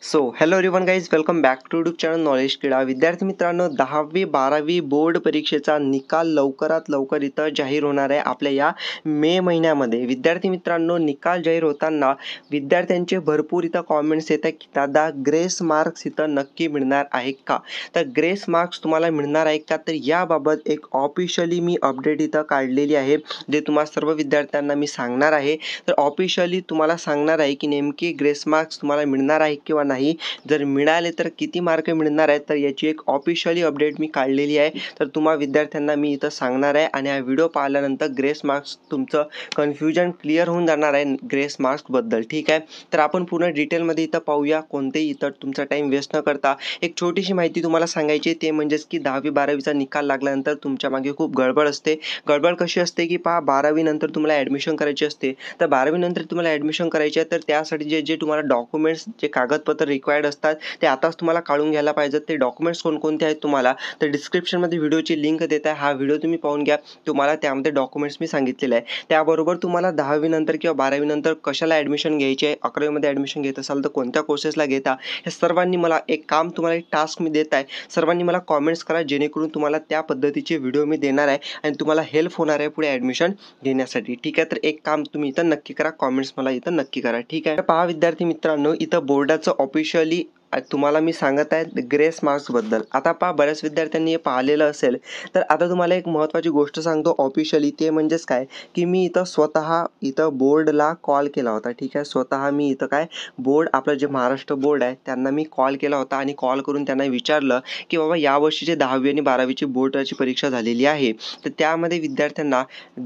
Hello everyone guys, welcome back to YouTube channel knowledge Krida. विद्यार्थी मित्रांनो, 10वी-12वी board परीक्षेचा निकाल लवकरात लवकर इथं जाहीर होणार आहे आपल्या या मे महिन्यामध्ये. विद्यार्थी मित्रांनो, निकाल जाहीर होताना विद्यार्थ्यांचे भरपूर इथं कॉमेंट्स येत आहेत की दादा ग्रेस मार्क्स इथं नक्की मिळणार आहे का? तर ग्रेस मार्क्स तुम्हाला मिळणार आहे का? तर याबाबत एक ऑफिशियली मी अपडेट इथं काढलेली आहे, जे तुम्हाला सर्व विद्यार्थ्यांना मी सांगणार आहे. तर ऑफिशियली तुम्हाला सांगणार आहे की नेमकी ग्रेस मार्क्स तुम्हाला मिळणार आहे किंवा नाही, जर मिळाले तर किती मार्क मिळणार आहेत, तर याची एक ऑफिशियली अपडेट मी काढलेली आहे. तर तुम्हा विद्यार्थ्यांना मी इथं सांगणार आहे आणि हा व्हिडिओ पाहिल्यानंतर ग्रेस मार्क्स तुमचं कन्फ्युजन क्लिअर होऊन जाणार आहे ग्रेस मार्क्सबद्दल. ठीक आहे, तर आपण पूर्ण डिटेलमध्ये इथं पाहूया. कोणतेही इथं तुमचा टाईम वेस्ट न करता एक छोटीशी माहिती तुम्हाला सांगायची, ते म्हणजेच की 10वी-12वीचा निकाल लागल्यानंतर तुमच्या मागे खूप गडबड असते. गडबड कशी असते की पहा, 12वी नंतर तुम्हाला ॲडमिशन करायची असते. तर 12वी नंतर तुम्हाला ॲडमिशन करायची आहे, तर त्यासाठी जे जे तुम्हाला डॉक्युमेंट्स, जे कागदपत्र रिक्वायर्ड असतात ते आताच तुम्हाला काढून घ्यायला पाहिजेत. ते डॉक्युमेंट्स कोणकोणते आहेत तुम्हाला तर डिस्क्रिप्शनमध्ये व्हिडिओची लिंक देत आहे. हा व्हिडिओ तुम्ही पाहून घ्या. तुम्हाला त्यामध्ये डॉक्युमेंट्स मी सांगितलेले आहे. त्याबरोबर तुम्हाला 10वी नंतर किंवा 12वी नंतर कशाला ॲडमिशन घ्यायची आहे, 11वीमध्ये ॲडमिशन घेत असाल तर कोणत्या कोर्सेसला घेता, हे सर्वांनी मला एक काम, तुम्हाला एक टास्क मी देत आहे. सर्वांनी मला कॉमेंट्स करा, जेणेकरून तुम्हाला त्या पद्धतीचे व्हिडिओ मी देणार आहे आणि तुम्हाला हेल्प होणार आहे पुढे ॲडमिशन घेण्यासाठी. ठीक आहे, तर एक काम तुम्ही इथं नक्की करा, कॉमेंट्स मला इथं नक्की करा. ठीक आहे, पहा विद्यार्थी मित्रांनो, इथं बोर्डाचं ऑफिशियली तुम्हाला मी सांगत आहे ग्रेस मार्क्सबद्दल. आता पहा, बऱ्याच विद्यार्थ्यांनी हे पाहिलेलं असेल, तर आता तुम्हाला एक महत्त्वाची गोष्ट सांगतो ऑफिशियली. ते म्हणजेच काय की मी इथं स्वतः इथं बोर्डला कॉल केला होता. ठीक आहे, स्वतः मी इथं काय बोर्ड, आपलं जे महाराष्ट्र बोर्ड आहे त्यांना मी कॉल केला होता आणि कॉल करून त्यांना विचारलं की बाबा यावर्षीचे 10वी आणि 12वीची बोर्डाची परीक्षा झालेली आहे, तर त्यामध्ये विद्यार्थ्यांना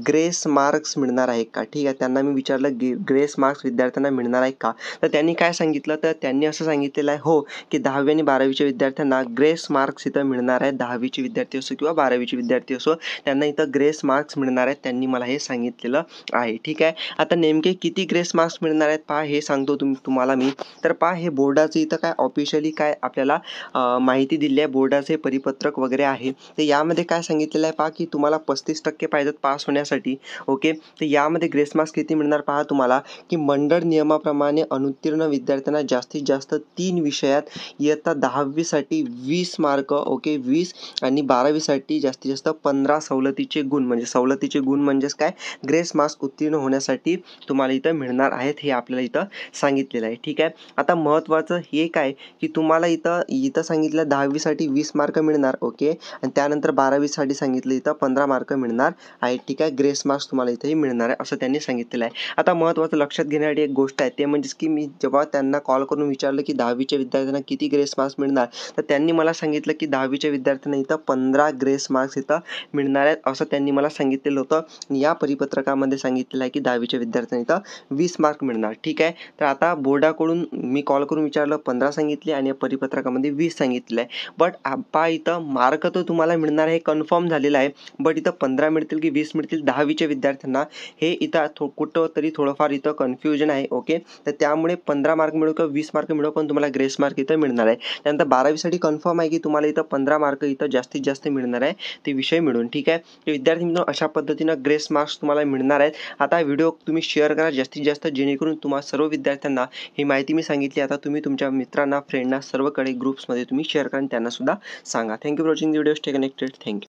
ग्रेस मार्क्स मिळणार आहे का? ठीक आहे, त्यांना मी विचारलं ग्रेस मार्क्स विद्यार्थ्यांना मिळणार आहे का? तर त्यांनी काय सांगितलं, तर त्यांनी असं सांगितलेलं आहे, हो की 10वी आणि 12वीच्या विद्यार्थ्यांना ग्रेस मार्क्स इथं मिळणार आहेत. 10वीचे विद्यार्थी असो किंवा 12वीचे विद्यार्थी असो, त्यांना इथं ग्रेस मार्क्स मिळणार आहेत. त्यांनी मला हे सांगितलेलं आहे. ठीक आहे, आता नेमके किती ग्रेस मार्क्स मिळणार आहेत पहा, हे सांगतो तुम्हाला मी. तर पहा, हे बोर्डाचं इथं काय ऑफिशियली काय आपल्याला माहिती दिली आहे, बोर्डाचे परिपत्रक वगैरे आहे. तर यामध्ये काय सांगितलेलं आहे पहा, की तुम्हाला 35% पाहिजेत पास होण्यासाठी. ओके, तर यामध्ये ग्रेस मार्क्स किती मिळणार पहा तुम्हाला, की मंडळ नियमाप्रमाणे अनुत्तीर्ण विद्यार्थ्यांना जास्तीत जास्त 3 विषयात इयत्ता 10वीसाठी 20 मार्क, ओके 20, आणि 12वीसाठी जास्तीत जास्त 15 सवलतीचे गुण. म्हणजे सवलतीचे गुण म्हणजेच काय, ग्रेस मार्क्स उत्तीर्ण होण्यासाठी तुम्हाला इथं मिळणार आहेत, हे आपल्याला इथं सांगितलेलं आहे. ठीक आहे, आता महत्त्वाचं हे काय की तुम्हाला इथं सांगितलं 10वीसाठी 20 मार्क मिळणार, ओके, आणि त्यानंतर 12वीसाठी सांगितलं इथं 15 मार्क मिळणार आहे. ठीक आहे, ग्रेस मार्क्स तुम्हाला इथेही मिळणार आहे असं त्यांनी सांगितलेलं आहे. आता महत्त्वाचं लक्षात घेण्यासाठी एक गोष्ट आहे, ते म्हणजेच की मी जेव्हा त्यांना कॉल करून विचारलं की 10वीच्या विद्यार्थ्यांना किती ग्रेस मार्क्स मिळणार, तर त्यांनी मला सांगितलं की 10वीच्या विद्यार्थ्यांना इथं 15 ग्रेस मार्क्स इथं मिळणार आहेत असं त्यांनी मला सांगितलेलं होतं. या परिपत्रकामध्ये सांगितलेलं आहे की 10वीच्या विद्यार्थ्यांना इथं 20 मार्क मिळणार. ठीक आहे, तर आता बोर्डाकडून मी कॉल करून विचारलं, 15 सांगितले आणि या परिपत्रकामध्ये 20 सांगितलं आहे. बट पहा, इथं मार्क तर तुम्हाला मिळणार आहे, कन्फर्म झालेलं आहे. बट इथं 15 मिळतील की 20 मिळतील 10वीच्या विद्यार्थ्यांना, हे इथं कुठं तरी थोडंफार इथं कन्फ्युजन आहे. ओके, तर त्यामुळे 15 मार्क मिळो किंवा 20 मार्क मिळो, पण तुम्हाला ग्रेस मार्क इथं मिळणार आहे. त्यानंतर 12वीसाठी कन्फर्म आहे की तुम्हाला इथं 15 मार्क इथं जास्तीत जास्त मिळणार आहे, ते विषय मिळून. ठीक आहे, तर विद्यार्थी मित्रांनो, अशा पद्धतीनं ग्रेस मार्क्स तुम्हाला मिळणार आहेत. आता व्हिडिओ तुम्ही शेअर करा जास्तीत जास्त, जेणेकरून तुम्हाला सर्व विद्यार्थ्यांना ही माहिती मी सांगितली आता तुम्ही तुमच्या मित्रांना, फ्रेंडना, सर्वकडे ग्रुप्समध्ये तुम्ही शेअर करा आणि त्यांना सुद्धा सांगा. Thank you for watching the video. Stay connected. Thank you.